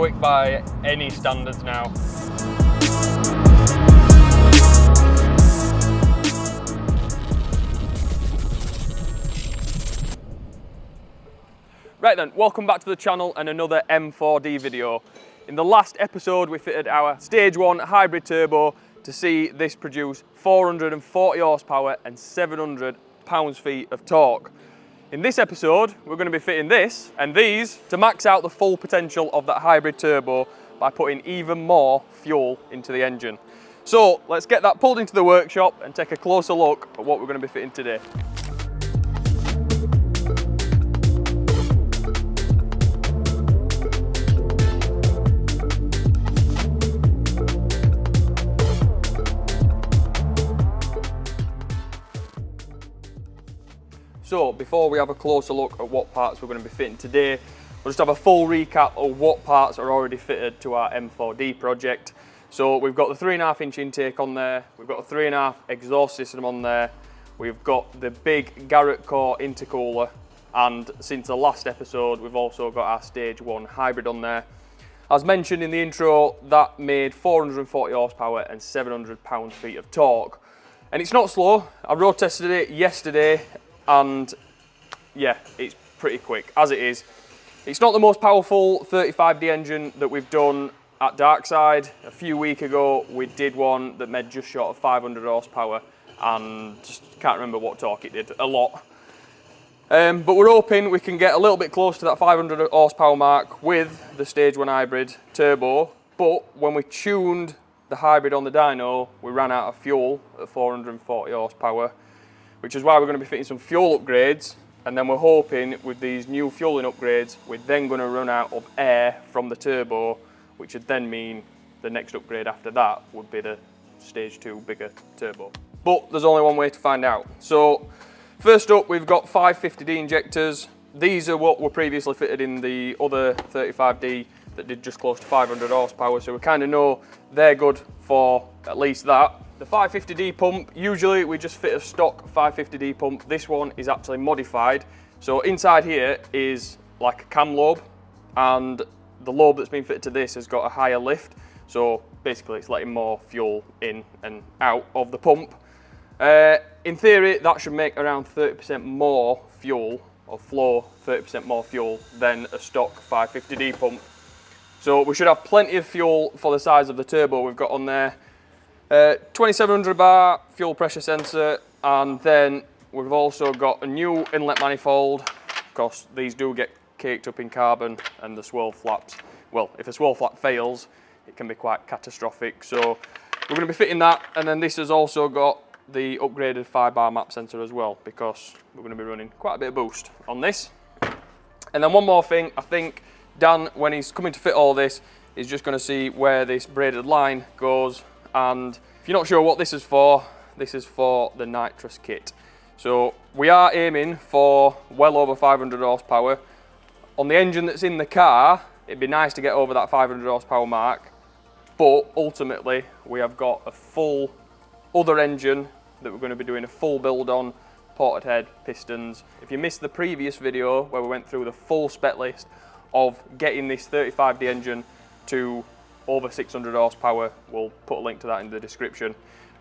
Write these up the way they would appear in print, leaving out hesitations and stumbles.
quick by any standards now. Right then, welcome back to the channel and another M4D video. In the last episode we fitted our stage 1 hybrid turbo to see this produce 440 horsepower and 700 pounds-feet of torque. In this episode we're going to be fitting this and these to max out the full potential of that hybrid turbo by putting even more fuel into the engine. So let's get that pulled into the workshop and take a closer look at what we're going to be fitting today. So before we have a closer look at what parts we're going to be fitting today, we'll just have a full recap of what parts are already fitted to our M4D project. So we've got the 3.5 inch intake on there, we've got a 3.5 exhaust system on there, we've got the big Garrett core intercooler, and since the last episode we've also got our stage 1 hybrid on there. As mentioned in the intro, that made 440 horsepower and 700 pounds-feet of torque. And it's not slow. I road tested it yesterday and yeah, it's pretty quick as it is. It's not the most powerful 35D engine that we've done at Darkside. A few weeks ago we did one that made just short of 500 horsepower and just can't remember what torque it did, a lot. But we're hoping we can get a little bit close to that 500 horsepower mark with the stage 1 hybrid turbo, but when we tuned the hybrid on the dyno we ran out of fuel at 440 horsepower, which is why we're going to be fitting some fuel upgrades, and then we're hoping with these new fueling upgrades we're then going to run out of air from the turbo, which would then mean the next upgrade after that would be the stage 2 bigger turbo. But there's only one way to find out. So first up we've got 550D injectors. These are what were previously fitted in the other 35D that did just close to 500 horsepower, so we kind of know they're good for at least that. The 550D pump, usually we just fit a stock 550D pump. This one is actually modified. So inside here is like a cam lobe, and the lobe that's been fitted to this has got a higher lift. So basically it's letting more fuel in and out of the pump. In theory, that should make around 30% more fuel, or flow 30% more fuel than a stock 550D pump. So we should have plenty of fuel for the size of the turbo we've got on there. 2700 bar fuel pressure sensor, and then we've also got a new inlet manifold because these do get caked up in carbon and the swirl flaps, well, if a swirl flap fails it can be quite catastrophic, so we're going to be fitting that. And then this has also got the upgraded 5-bar map sensor as well, because we're going to be running quite a bit of boost on this. And then one more thing, I think Dan, when he's coming to fit all this, is just going to see where this braided line goes. And if you're not sure what this is for the nitrous kit. So we are aiming for well over 500 horsepower. On the engine that's in the car, it'd be nice to get over that 500 horsepower mark, but ultimately we have got a full other engine that we're going to be doing a full build on, ported head, pistons. If you missed the previous video where we went through the full spec list of getting this 35D engine to over 600 horsepower, we'll put a link to that in the description.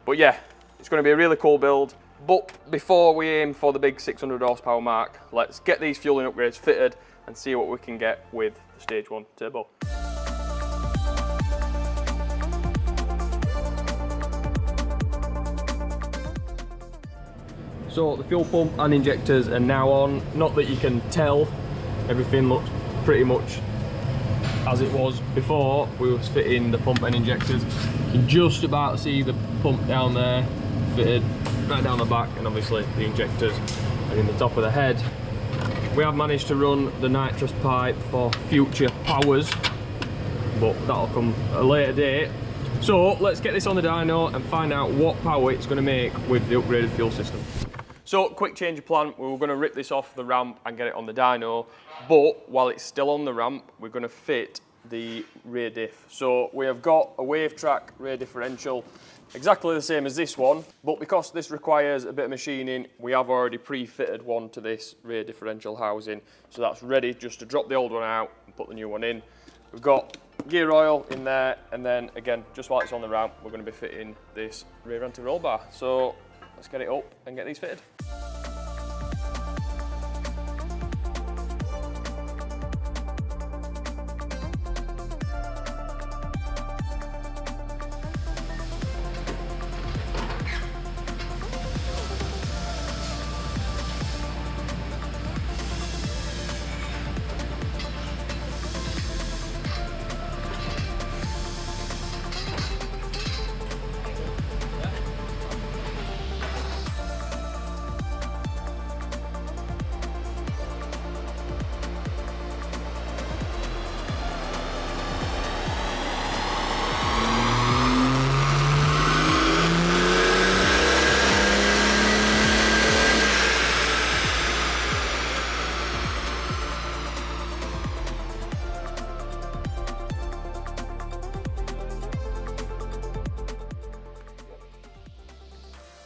But yeah, it's going to be a really cool build. But before we aim for the big 600 horsepower mark, let's get these fueling upgrades fitted and see what we can get with the stage 1 turbo. So the fuel pump and injectors are now on. Not that you can tell, everything looks pretty much as it was before we was fitting the pump and injectors. You can just about see the pump down there fitted right down the back, and obviously the injectors are in the top of the head. We have managed to run the nitrous pipe for future powers, but that'll come at a later date. So let's get this on the dyno and find out what power it's going to make with the upgraded fuel system. So quick change of plan, we were going to rip this off the ramp and get it on the dyno, but while it's still on the ramp we're going to fit the rear diff. So we have got a wave track rear differential, exactly the same as this one, but because this requires a bit of machining, we have already pre-fitted one to this rear differential housing, so that's ready just to drop the old one out and put the new one in. We've got gear oil in there, and then again, just while it's on the ramp, we're going to be fitting this rear anti-roll bar. So let's get it up and get these fitted.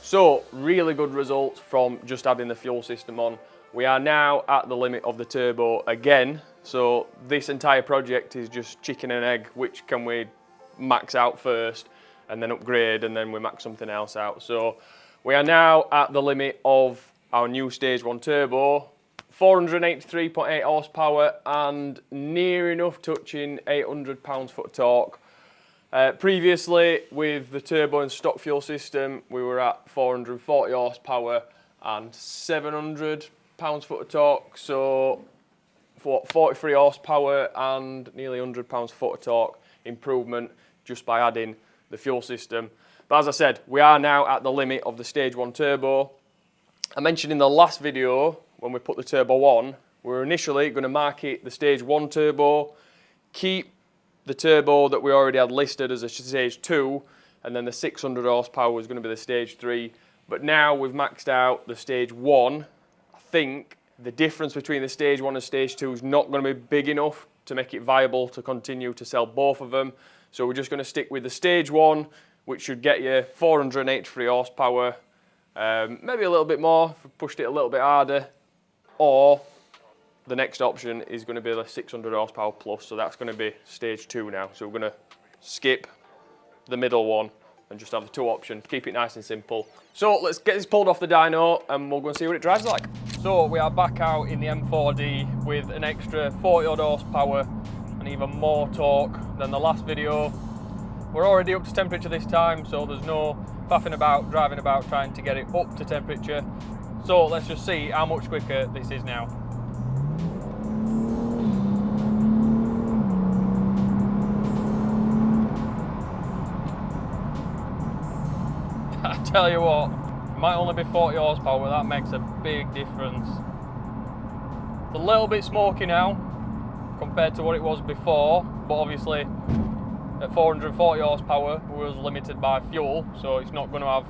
So, really good results from just adding the fuel system on. We are now at the limit of the turbo again. So this entire project is just chicken and egg, which can we max out first and then upgrade and then we max something else out. So we are now at the limit of our new stage 1 turbo, 483.8 horsepower and near enough touching 800 pounds-foot of torque. Previously, with the turbo and stock fuel system, we were at 440 horsepower and 700 pounds-foot of torque. So, for 43 horsepower and nearly 100 pounds-foot of torque improvement just by adding the fuel system. But as I said, we are now at the limit of the stage 1 turbo. I mentioned in the last video, when we put the turbo on, we were initially going to market the stage 1 turbo, keep the turbo that we already had listed as a stage 2, and then the 600 horsepower was going to be the stage 3. But now we've maxed out the stage 1. I think the difference between the stage 1 and stage 2 is not going to be big enough to make it viable to continue to sell both of them. So we're just going to stick with the stage 1, which should get you 483 horsepower, maybe a little bit more if we pushed it a little bit harder, or the next option is going to be the 600 horsepower plus, so that's going to be stage 2 now. So we're going to skip the middle one and just have the 2 options, keep it nice and simple. So let's get this pulled off the dyno and we'll go and see what it drives like. So we are back out in the M4D with an extra 40 odd horsepower and even more torque than the last video. We're already up to temperature this time, so there's no faffing about, driving about, trying to get it up to temperature. So let's just see how much quicker this is now. I tell you what, it might only be 40 horsepower, but that makes a big difference. It's a little bit smoky now compared to what it was before, but obviously at 440 horsepower we was limited by fuel, so it's not going to have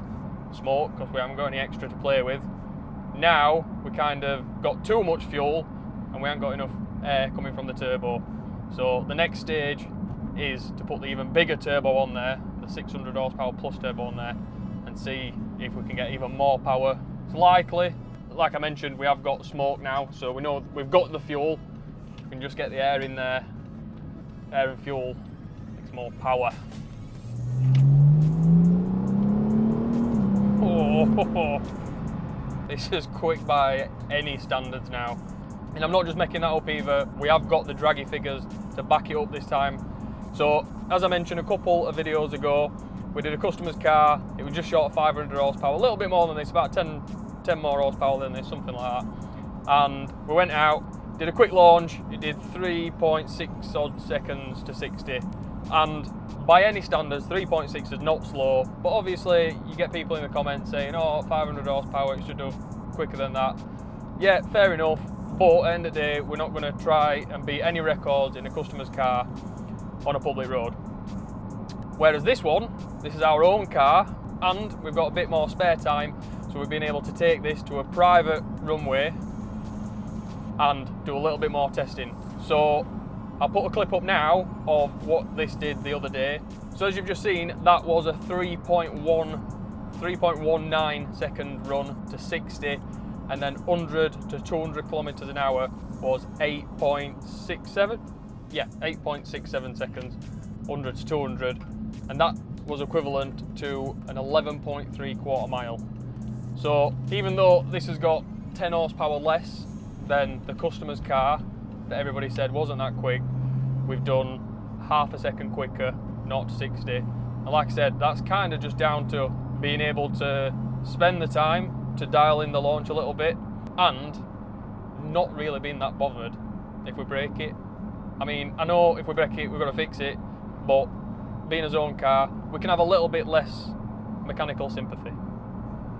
smoke because we haven't got any extra to play with. Now we kind of got too much fuel and we haven't got enough air coming from the turbo. So the next stage is to put the even bigger turbo on there, the 600 horsepower plus turbo on there, and see if we can get even more power. It's likely, like I mentioned, we have got smoke now, so we know we've got the fuel. We can just get the air in there. Air and fuel makes more power. Oh, this is quick by any standards now. And I'm not just making that up either. We have got the draggy figures to back it up this time. So, as I mentioned a couple of videos ago, we did a customer's car. It was just short of 500 horsepower, a little bit more than this, about 10 more horsepower than this, something like that. And we went out, did a quick launch. It did 3.6 odd seconds to 60. And by any standards, 3.6 is not slow. But obviously, you get people in the comments saying, oh, 500 horsepower, it should do quicker than that. Yeah, fair enough. But at the end of the day, we're not going to try and beat any records in a customer's car on a public road. Whereas this one, this is our own car, and we've got a bit more spare time, so we've been able to take this to a private runway and do a little bit more testing. So I'll put a clip up now of what this did the other day. So as you've just seen, that was a 3.19 second run to 60, and then 100 to 200 kilometers an hour was 8.67. yeah, 8.67 seconds, 100 to 200, and that was equivalent to an 11.3 quarter mile. So even though this has got 10 horsepower less than the customer's car that everybody said wasn't that quick, we've done half a second quicker, 0 to 60. And like I said, that's kind of just down to being able to spend the time to dial in the launch a little bit and not really being that bothered if we break it. I mean, I know if we break it, we've got to fix it, but being a zone car, we can have a little bit less mechanical sympathy,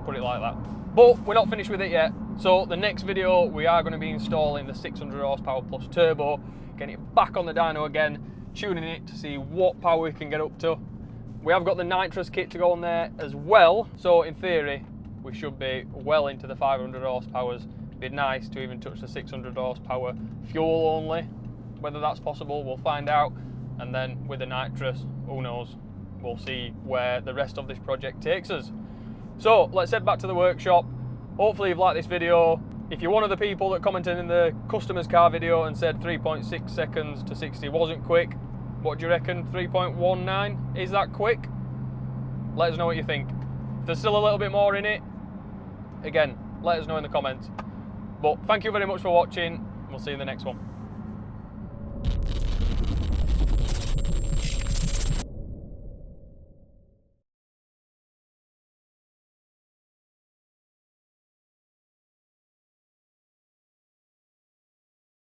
put it like that. But we're not finished with it yet. So the next video, we are going to be installing the 600 horsepower plus turbo, getting it back on the dyno again, tuning it to see what power we can get up to. We have got the nitrous kit to go on there as well. So in theory, we should be well into the 500 horsepowers. It'd be nice to even touch the 600 horsepower fuel only. Whether that's possible, we'll find out. And then with the nitrous, who knows? We'll see where the rest of this project takes us. So let's head back to the workshop. Hopefully you've liked this video. If you're one of the people that commented in the customer's car video and said 3.6 seconds to 60 wasn't quick, what do you reckon? 3.19? Is that quick? Let us know what you think. If there's still a little bit more in it, again, let us know in the comments. But thank you very much for watching. We'll see you in the next one.